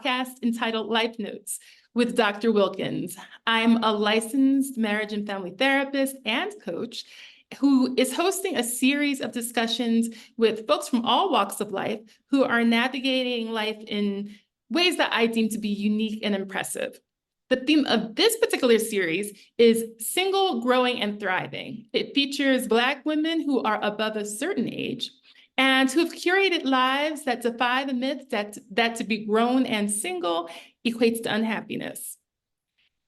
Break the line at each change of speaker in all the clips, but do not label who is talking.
podcast entitled Life Notes with Dr. Wilkins. I'm a licensed marriage and family therapist and coach who is hosting a series of discussions with folks from all walks of life who are navigating life in ways that I deem to be unique and impressive. The theme of this particular series is single, growing, and thriving. It features Black women who are above a certain age and who've curated lives that defy the myth that to be grown and single equates to unhappiness.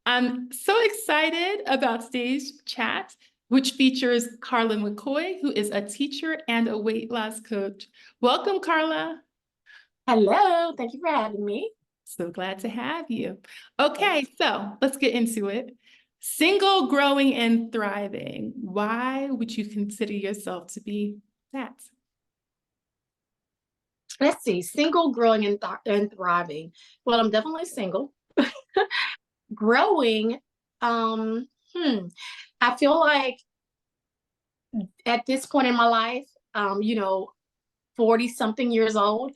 I'm so excited about today's chat, which features Karla McCoy, who is a teacher and a weight loss coach. Welcome, Karla.
Hello, thank you for having me.
So glad to have you. Okay, so let's get into it. Single, growing, and thriving. Why would you consider yourself to be that?
Let's see, single, growing, and thriving. Well, I'm definitely single. Growing, I feel like at this point in my life, 40 something years old,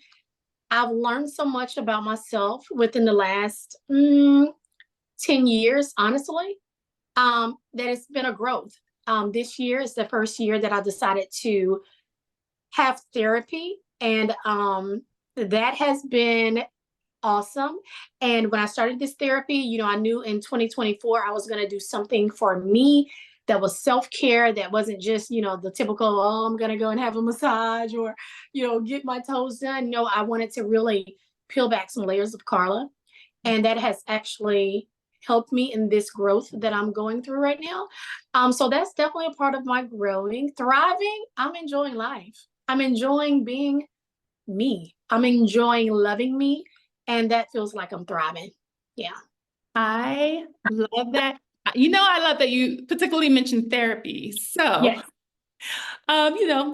I've learned so much about myself within the last 10 years, honestly, that it's been a growth. This year is the first year that I decided to have therapy, and that has been awesome. And when I started this therapy, I knew in 2024 I was going to do something for me that was self-care, that wasn't just, the typical, oh, I'm going to go and have a massage or, get my toes done. No, I wanted to really peel back some layers of Karla. And that has actually helped me in this growth that I'm going through right now. So that's definitely a part of my growing. Thriving, I'm enjoying life. I'm enjoying being me. I'm enjoying loving me. And that feels like I'm thriving. Yeah.
I love that. I love that you particularly mentioned therapy. So,
Yes.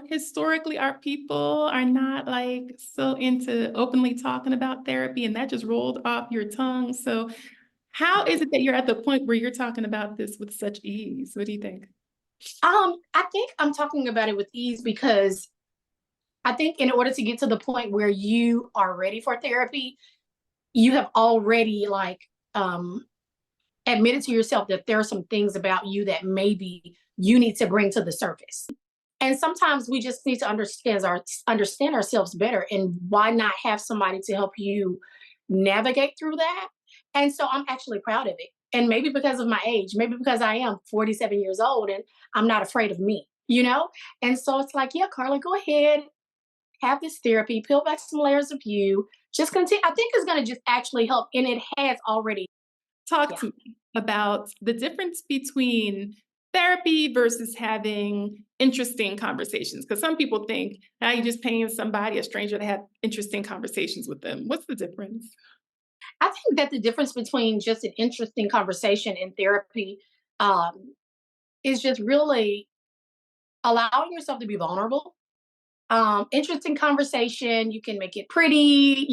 Historically, our people are not like so into openly talking about therapy, and that just rolled off your tongue. So, how is it that you're at the point where you're talking about this with such ease? What do you think?
I think I'm talking about it with ease because I think in order to get to the point where you are ready for therapy, you have already admitted to yourself that there are some things about you that maybe you need to bring to the surface. And sometimes we just need to understand ourselves better. And why not have somebody to help you navigate through that? And so I'm actually proud of it. And maybe because of my age, maybe because I am 47 years old and I'm not afraid of me, And so it's like, yeah, Karla, go ahead, have this therapy, peel back some layers of you. Just continue. I think it's going to just actually help. And it has already.
Talk to me about the difference between therapy versus having interesting conversations. Because some people think, now you're just paying somebody, a stranger, to have interesting conversations with them. What's the difference?
I think that the difference between just an interesting conversation and therapy is just really allowing yourself to be vulnerable. Interesting conversation, you can make it pretty,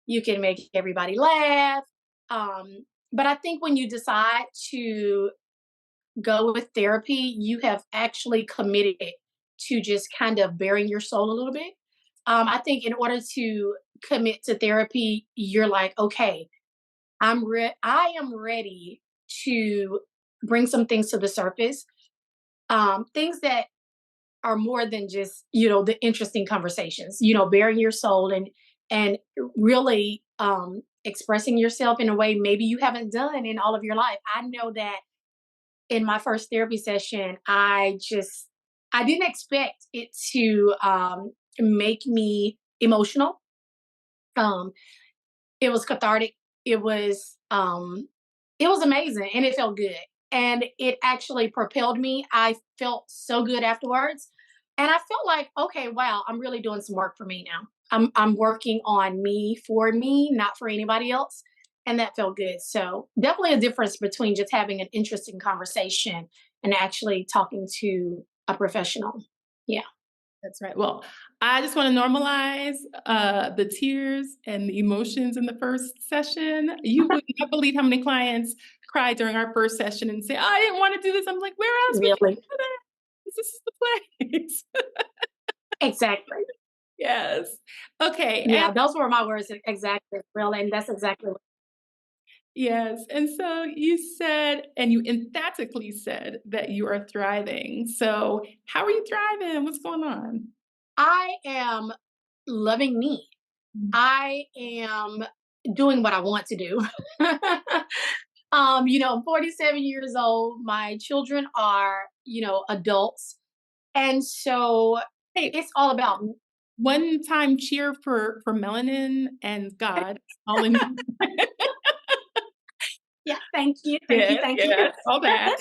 you can make everybody laugh. But I think when you decide to go with therapy, you have actually committed to just kind of bearing your soul a little bit. I think in order to commit to therapy, you're like, okay, I am ready to bring some things to the surface, things that are more than just the interesting conversations. Bearing your soul and really expressing yourself in a way maybe you haven't done in all of your life. I know that in my first therapy session, I didn't expect it to make me emotional. It was cathartic. It was amazing, and it felt good. And it actually propelled me. I felt so good afterwards. And I felt like, okay, wow, I'm really doing some work for me now. I'm working on me for me, not for anybody else. And that felt good. So definitely a difference between just having an interesting conversation and actually talking to a professional. Yeah.
That's right. Well, I just want to normalize the tears and the emotions in the first session. You would not believe how many clients cried during our first session and say, I didn't want to do this. I'm like, where else would you
Really.
do that? This is the place.
Exactly.
Yes. Okay.
Yeah, those were my words exactly, real, and that's exactly what
Yes. And so you said, and you emphatically said that you are thriving. So how are you thriving? What's going on?
I am loving me. I am doing what I want to do. I'm 47 years old. My children are, adults. And so
Hey,
it's all about
one time cheer for melanin and God. All in
yeah, thank you, thank you,
yes,
thank you.
yes, all that.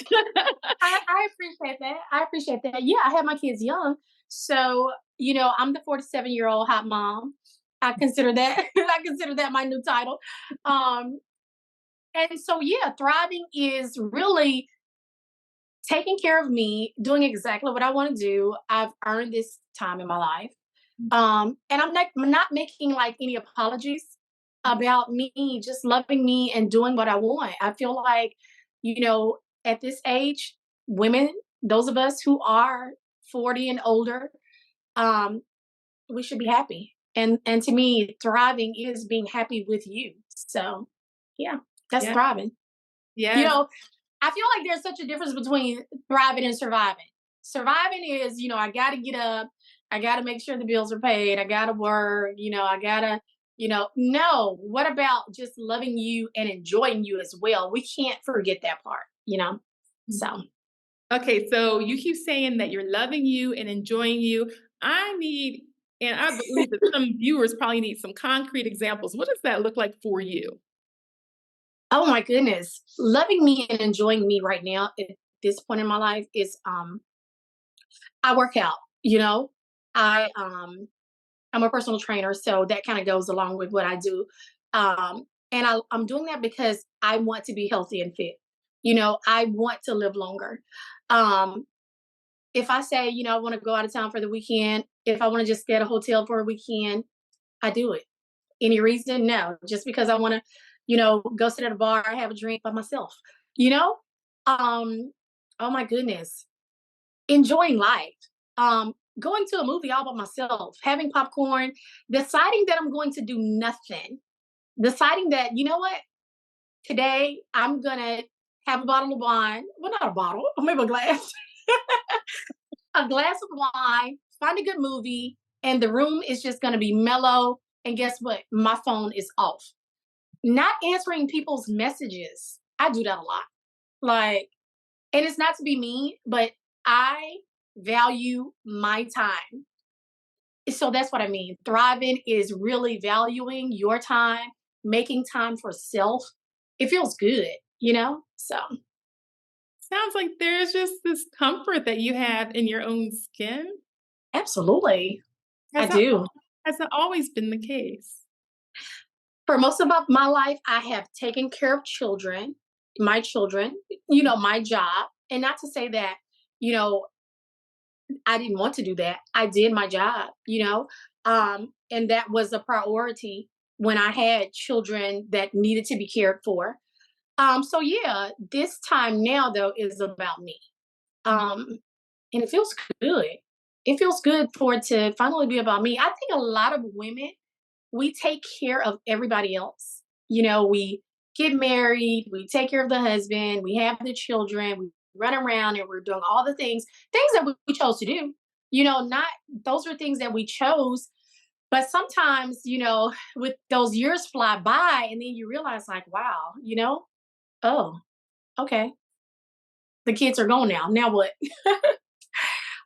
I appreciate that. I appreciate that. Yeah, I had my kids young. So, I'm the 47-year-old hot mom. I consider that I consider that my new title. Um, and so yeah, thriving is really taking care of me, doing exactly what I want to do. I've earned this time in my life. And I'm not making like any apologies about me, just loving me and doing what I want. I feel like, at this age, women, those of us who are 40 and older, um, we should be happy. And to me, thriving is being happy with you. So yeah, that's
Yeah.
thriving. You
Yes.
know, I feel like there's such a difference between thriving and surviving. Surviving is, I got to get up, I got to make sure the bills are paid, I got to work, I got to, no. What about just loving you and enjoying you as well? We can't forget that part. So,
Okay, so you keep saying that you're loving you and enjoying you. I need, and I believe that some viewers probably need some concrete examples. What does that look like for you?
oh my goodness, loving me and enjoying me right now at this point in my life is, I work out, I, I'm a personal trainer, so that kind of goes along with what I do. And I'm doing that because I want to be healthy and fit. I want to live longer. Um, if I say, I want to go out of town for the weekend, if I want to just stay at a hotel for a weekend, I do it. Any reason? No. Just because I want to, go sit at a bar, have a drink by myself. You know? Um, oh my goodness, enjoying life, going to a movie all by myself, having popcorn, deciding that I'm going to do nothing, deciding that, you know what, today I'm going to have a bottle of wine. Well, not a bottle, maybe a glass, a glass of wine, find a good movie, and the room is just going to be mellow. And guess what? My phone is off. Not answering people's messages. I do that a lot. Like, and it's not to be mean, but I value my time. So that's what I mean. Thriving is really valuing your time, making time for self. It feels good. So
Sounds like there's just this comfort that you have in your own skin.
absolutely, I
Has that
do.
has that always been the case?
For most of my life, I have taken care of children, my children, my job. And not to say that, you know, I didn't want to do that. I did my job. And that was a priority when I had children that needed to be cared for. So yeah, this time now though is about me. Um, and it feels good. It feels good for it to finally be about me. I think a lot of women, we take care of everybody else. We get married, we take care of the husband, we have the children, we run around and we're doing all the things that we chose to do. Not those are things that we chose, but sometimes, with those years fly by and then you realize like, wow, oh, okay, the kids are gone now. Now what?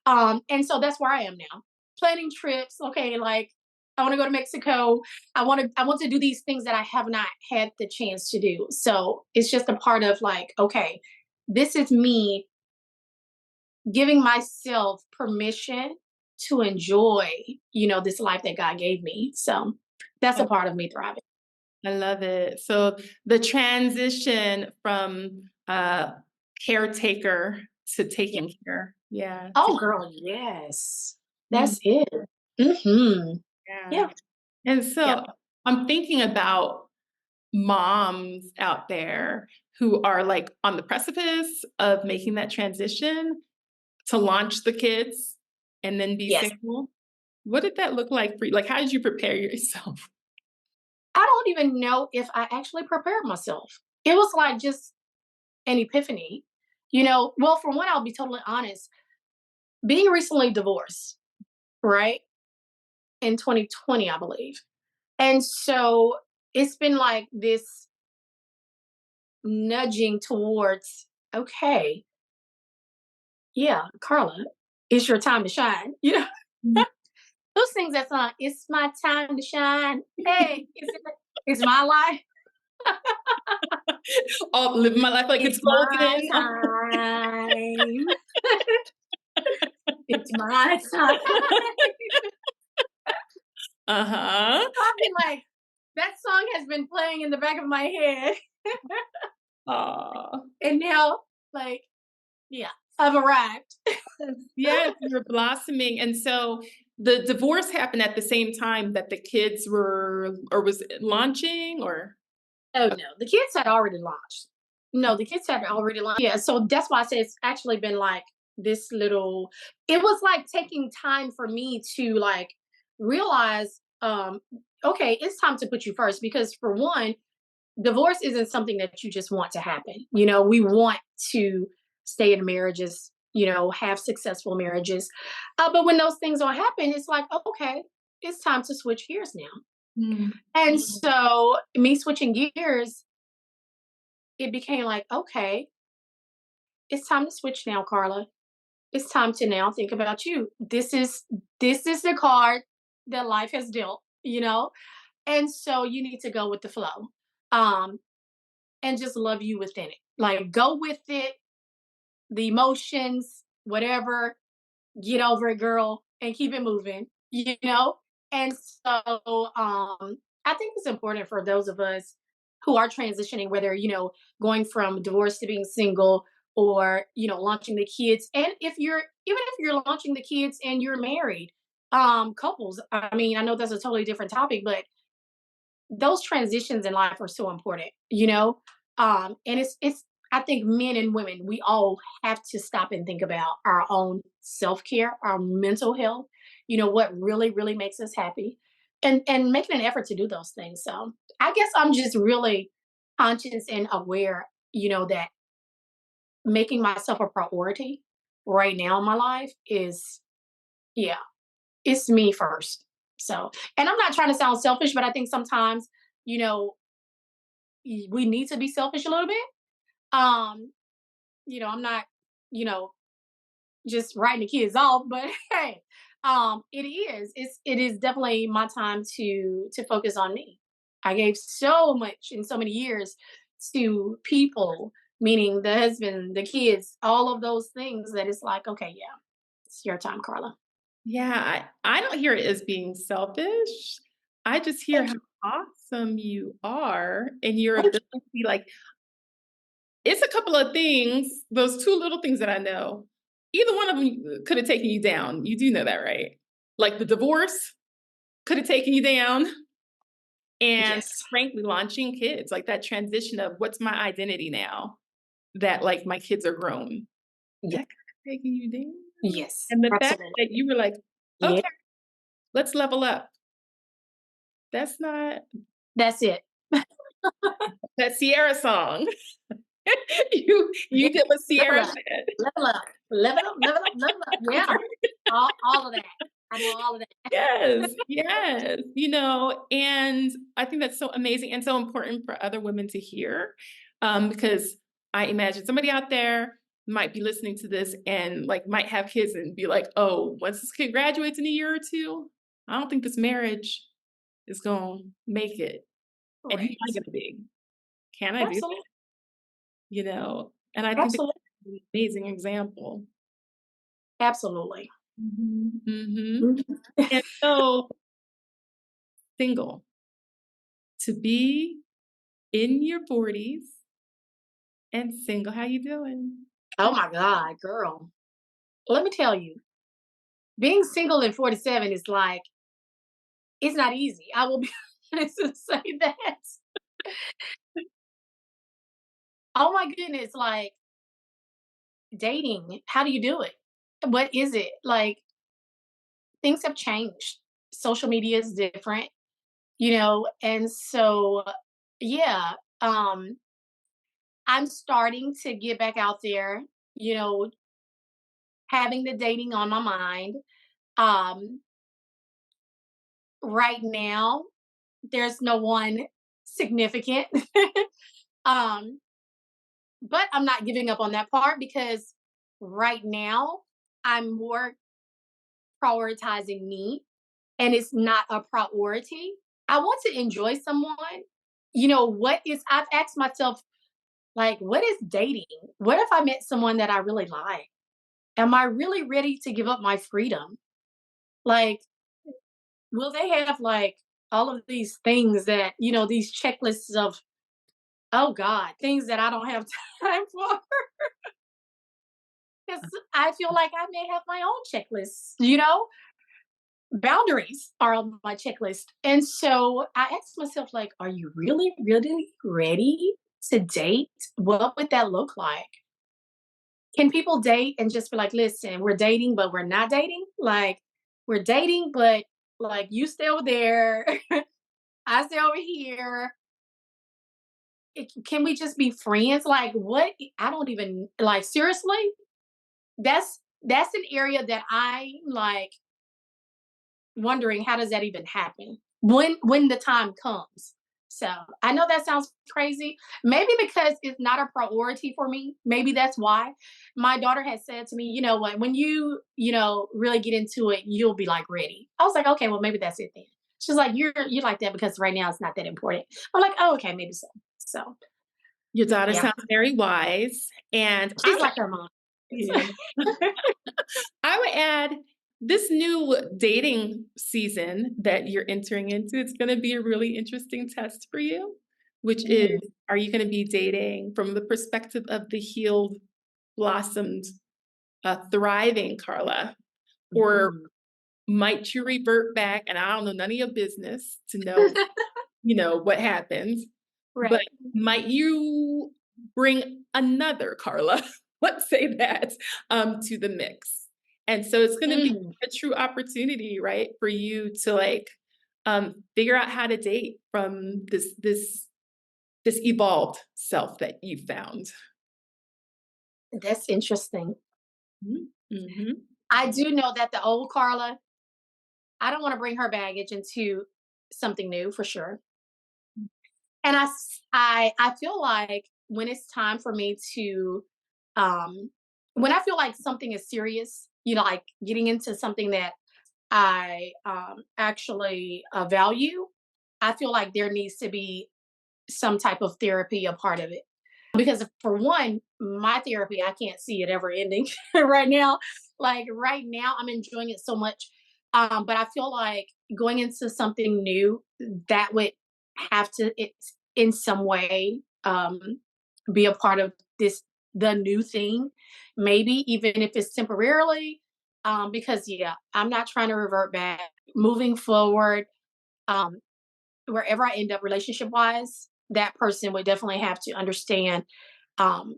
And so that's where I am now. Planning trips. Okay, like I want to go to Mexico. I want to do these things that I have not had the chance to do. So it's just a part of like, okay, this is me giving myself permission to enjoy, this life that God gave me. So that's a part of me thriving.
I love it. So the transition from caretaker to
Yeah.
taking care. Yeah.
Oh girl, yes.
Mm,
That's it. Mm-hmm.
yeah.
Yeah.
And
Yeah.
so I'm thinking about moms out there who are like on the precipice of making that transition to launch the kids and then be
Yes.
single. What did that look like for you? Like, how did you prepare yourself?
I don't even know if I actually prepared myself. It was like just an epiphany. Well, for one, I'll be totally honest. Being recently divorced, right? In 2020, I believe. And so it's been like this nudging towards, okay, yeah, Karla, it's your time to shine.
Mhm.
Those things that's like, it's my time to shine. Hey, it's my life.
Oh, living my life like
It's
it's
my
golden.
time. It's my time.
Uh-huh.
I've been like, that song has been playing in the back of my head.
Aw.
And now, like, yeah, I've arrived.
Yes, you're blossoming. And so the divorce happened at the same time that the kids were, or was it launching, or?
Oh no, the kids had already launched. No, the kids had already launched. Yeah, so that's why I say it's actually been like this little. It was like taking time for me to like realize, okay, it's time to put you first because for one, divorce isn't something that you just want to happen. We want to stay in marriages, have successful marriages, but when those things don't happen, it's like okay, it's time to switch gears now.
Mm.
And so me switching gears it became like, okay, it's time to switch now, Karla. It's time to now think about you. This is the card that life has dealt. And so you need to go with the flow. Um, and just love you within it. Like go with it, the emotions, whatever, get over it, girl, and keep it moving. And so I think it's important for those of us who are transitioning, whether, going from divorce to being single or, launching the kids. And even if you're launching the kids and you're married, couples, I mean, I know that's a totally different topic, but those transitions in life are so important. And it's I think men and women we all have to stop and think about our own self-care, our mental health, what really makes us happy, and making an effort to do those things. So I guess I'm just really conscious and aware, that making myself a priority right now in my life is, yeah, it's me first. So, and I'm not trying to sound selfish, but I think sometimes, you know, we need to be selfish a little bit. Um, I'm not, you know, just writing the kids off, but hey, it is definitely my time to focus on me. I gave so much in so many years to people, meaning the husband, the kids, all of those things that it's like, okay, yeah, it's your time, Karla.
Yeah, I don't hear it as being selfish. I just hear
Thank
how
you.
awesome you are and your
Thank
ability, like, it's a couple of things, those 2 little things that I know. Either one of them could have taken you down. You do know that, right? Like the divorce could have taken you down,
you.
and
Yes.
frankly, launching kids, like that transition of what's my identity now that like my kids are grown.
Yeah.
That could have taken you down.
Yes.
And the fact
Absolutely.
that you were like,
Yeah.
okay, let's level up. That's not
That's it.
that Sierra song. You did what
Level
Sierra
up,
said.
level up, level up, level up, level up. Yeah, all of that. I know all of that.
Yes, yes, and I think that's so amazing and so important for other women to hear, because I imagine somebody out there might be listening to this and, like, might have kids and be like, "Oh, once this kid graduates in a year or 2, I don't think this marriage is gonna make it." And who am I
Right.
gonna be? Can I do that?
Absolutely.
And I think that
Absolutely.
that's an amazing example.
Absolutely.
Mhm, mhm.
Mhm.
And so, single, to be in your 40s and single, how you doing?
Oh my God, girl. Let me tell you, being single at 47 is like, it's not easy. I will be honest to say that. Oh my goodness, like dating, how do you do it? What is it? Like, things have changed. Social media is different, and so yeah, I'm starting to get back out there, you know, having the dating on my mind. Um, right now, there's no one significant. um, but I'm not giving up on that part because right now I'm more prioritizing me and it's not a priority. I want to enjoy someone. I've asked myself, like, what is dating? What if I met someone that I really like? Am I really ready to give up my freedom? Like, will they have like all of these things that, these checklists of, oh God, things that I don't have time for? Because I feel like I may have my own checklists. Boundaries are on my checklist. And so I asked myself, like, are you really, really ready to date? What would that look like? Can people date and just be like, listen, we're dating, but we're not dating? Like, we're dating, but like you stay over there, I stay over here. Can we just be friends? Like, what? I don't even like, seriously. That's an area that I like wondering how does that even happen when the time comes. So I know that sounds crazy. Maybe because it's not a priority for me. Maybe that's why. My daughter has said to me, you know what, when really get into it, you'll be like ready. I was like, okay, well, maybe that's it then. She's like, you're like that because right now it's not that important. I'm like, oh, okay, maybe so. So
Your daughter
yeah,
sounds very wise, and
she's like her mom.
yeah. I would add this new dating season that you're entering into, it's going to be a really interesting test for you, which is,
Mm,
are you going to be dating from the perspective of the healed, blossomed, thriving Karla? Or
mm.
might you revert back? And I don't know none of your business to know, what happens, but
Right.
might you bring another Karla, let's say that, to the mix? And so it's going to be
Mm.
a true opportunity, right, for you to like figure out how to date from this evolved self that you found.
That's interesting.
Mm-hmm.
I do know that the old Carla, I don't want to bring her baggage into something new for sure. And I feel like when it's time for me to, when I feel like something is serious, like getting into something that I actually value, I feel like there needs to be some type of therapy a part of it. Because for one, my therapy, I can't see it ever ending right now. Like right now, I'm enjoying it so much. But I feel like going into something new that would have to, it's in some way, be a part of the new thing, maybe even if it's temporarily. Because yeah, I'm not trying to revert back. Moving forward, um, wherever I end up relationship wise, that person would definitely have to understand um,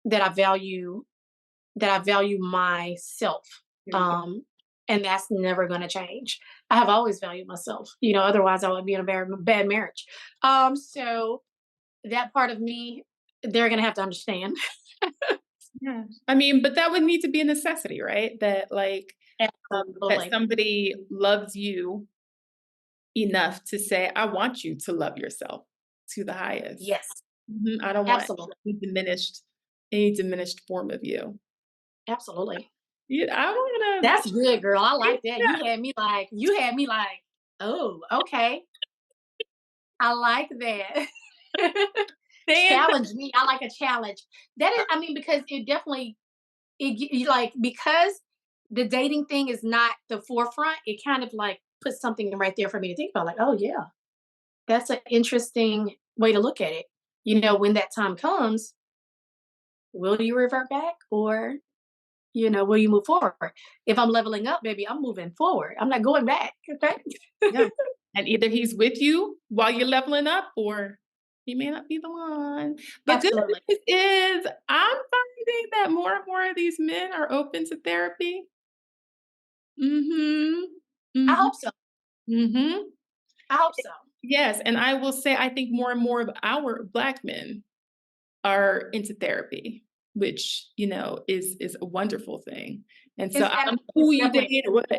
that I value myself,
There you go.
um, and that's never going to change. I have always valued myself. Otherwise I would be in a very bad marriage. So that part of me, they're going to have to understand.
Yeah. I mean, but that would need to be a necessity, right? That like that
Absolutely.
somebody loves you enough to say, I want you to love yourself to the highest.
Yes.
I don't want
Absolutely.
any diminished form of you.
Absolutely.
Yeah, I want
That's good, girl. I
to
like that. You had me like, oh, okay. I like that.
stand.
Challenge me. I like a challenge. That is, I mean, because it definitely like because the dating thing is not the forefront. It kind of like puts something right there for me to think about. Like, oh yeah, that's an interesting way to look at it. When that time comes, will you revert back or will you move forward? If I'm leveling up, baby, I'm moving forward. I'm not going back. Okay.
Yeah. And either he's with you while you're leveling up or he may not be the one. The good
Absolutely.
news is I'm finding that more and more of these men are open to therapy. Mm-hmm.
I
Mm-hmm.
hope so.
Mm-hmm.
I hope so.
Yes, and I will say I think more and more of our Black men are into therapy, which, is a wonderful thing. And so
It's,
I
and I
don't
think
know who
it's
you
definitely,
date or what.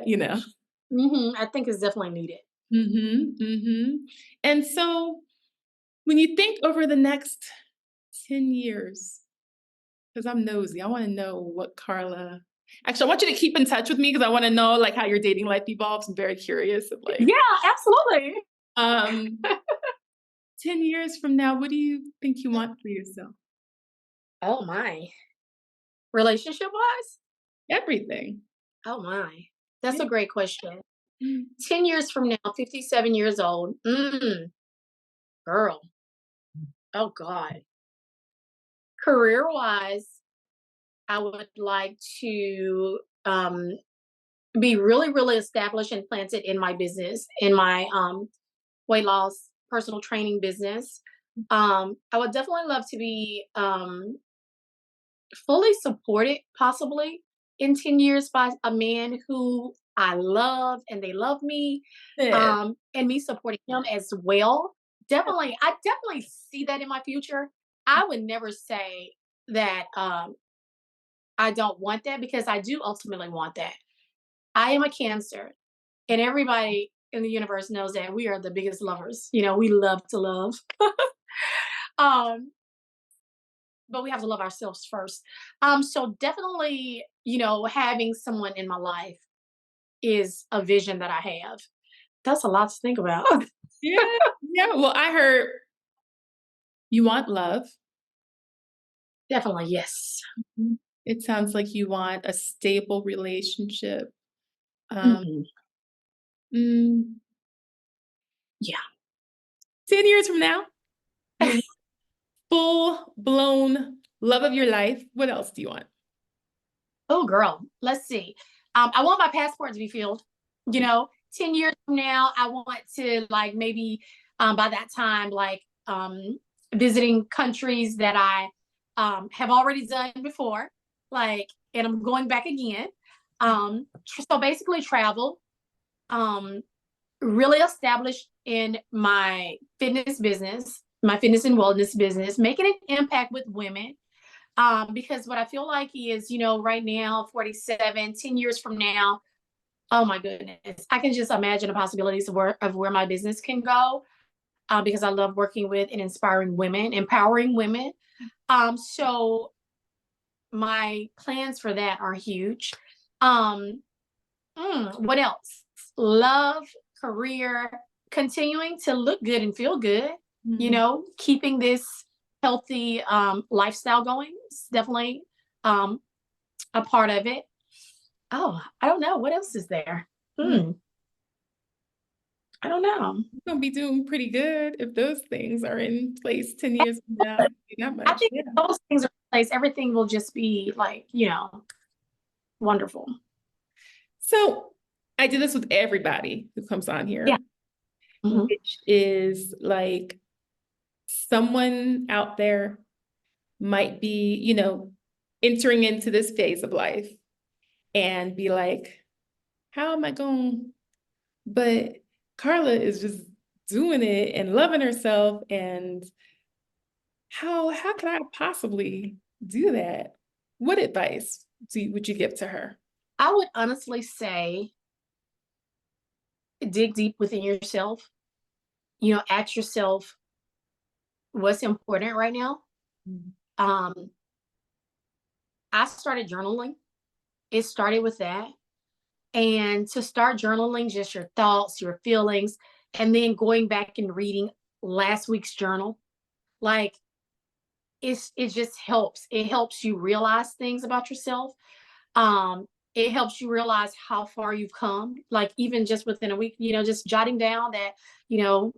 I think it's definitely needed.
Mm-hmm, mm-hmm. And so when you think over the next 10 years, because I'm nosy, I want to know what Karla. Actually, I want you to keep in touch with me because I want to know like how your dating life evolves. I'm very curious of like,
Yeah, absolutely.
um, 10 years from now, what do you think you want for yourself?
Oh my. Relationship wise?
Everything.
Oh my. That's
Yeah.
a great question.
Mm.
10 years from now, 57 years old. Girl. Oh God. Career wise, I would like to be really, really established and planted in my business, in my weight loss personal training business. I would definitely love to be fully supported, possibly in 10 years, by a man who I love and they love me,
Yeah.
and me supporting him as well. Definitely, I definitely see that in my future. I would never say that I don't want that, because I do ultimately want that. I am a Cancer, and everybody in the universe knows that we are the biggest lovers. We love to love. um, but we have to love ourselves first. So definitely, having someone in my life is a vision that I have. That's a lot to think about.
Yeah. Yeah. Well, I heard you want love.
Definitely, yes.
Mhm. It sounds like you want a stable relationship. Um,
Mhm.
mm,
Yeah.
10 years from now, you want full blown love of your life. What else do you want?
Oh, girl. Let's see. I want my passport to be filled. 10 years from now, I want to, like, maybe by that time, like, visiting countries that I have already done before, like, and I'm going back again. So basically, travel, um, really established in my fitness business, my fitness and wellness business, making an impact with women, because what I feel like is, right now, 47, 10 years from now, oh my goodness, I can just imagine the possibilities of where my business can go, because I love working with and inspiring women, empowering women. So my plans for that are huge. Um, what else? Love, career, continuing to look good and feel good,
Mm.
keeping this healthy lifestyle going is definitely um, a part of it. Oh, I don't know. What else is there?
Mm.
Hmm. I don't know.
You're gonna be doing pretty good if those things are in place 10 years from now. That
I
much.
think
Yeah.
if those things are in place, everything will just be like, wonderful.
So I do this with everybody who comes on
Yeah.
here,
Hmm.
which is like someone out there might be, entering into this phase of life and be like, how am I going? But Karla is just doing it and loving herself. And how could I possibly do that? What advice would you give to her?
I would honestly say dig deep within yourself. Ask yourself what's important right now.
Mm.
Um, I started journaling. It started with that. And to start journaling just your thoughts, your feelings, and then going back and reading last week's journal, like, it just helps. It helps you realize things about yourself. Um, it helps you realize how far you've come, like even just within a week, just jotting down that, you know,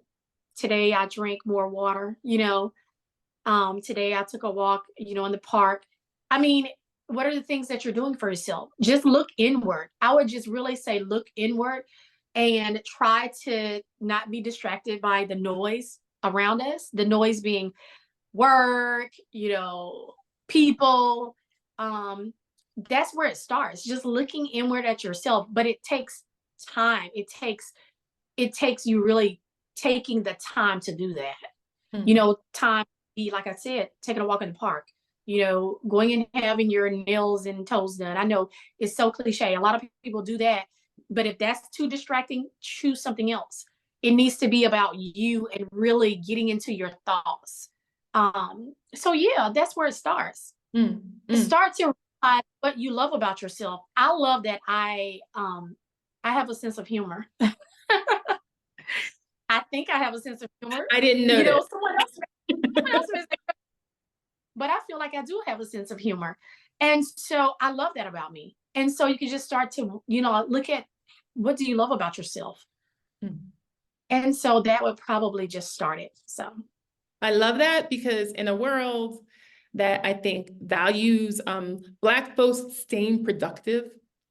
today I drank more water, today I took a walk, in the park. I mean, what are the things that you're doing for yourself? Just look inward. I would just really say look inward and try to not be distracted by the noise around us. The noise being work, people. Um, that's where it starts, just looking inward at yourself. But it takes time. It takes you really taking the time to do that.
Mm.
Time, be like I said, taking a walk in the park, going and having your nails and toes done. I know it's so cliche. A lot of people do that, but if that's too distracting, choose something else. It needs to be about you and really getting into your thoughts. So yeah, that's where it starts.
Mm.
It
Mm.
starts to realize what you love about yourself. I love that I have a sense of humor. I think I have a sense of humor.
I didn't notice.
Someone else may say, but I feel like I do have a sense of humor. And so I love that about me. And so you can just start to, look at what do you love about yourself?
Mm.
And so that would probably just start it. So
I love that because in a world that I think values Black folks staying productive,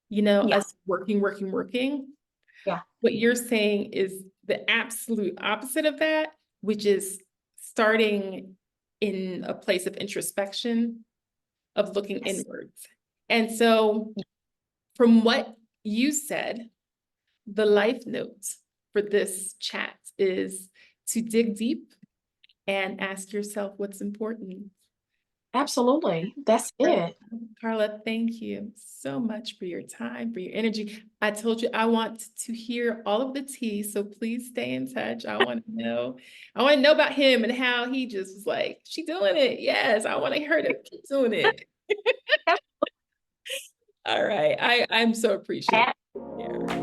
yeah,
us working,
yeah,
what you're saying is the absolute opposite of that, which is starting in a place of introspection, of looking
yes,
inwards. And so from what you said, the life notes for this chat is to dig deep and ask yourself what's important.
absolutely. That's it.
Karla, thank you so much for your time, for your energy. I told you I want to hear all of the tea, so please stay in touch. I want to know. I want to know about him and how he just was like, she doing it. Yes, I want to hear her keep doing it. All right. I'm so appreciative. Yeah.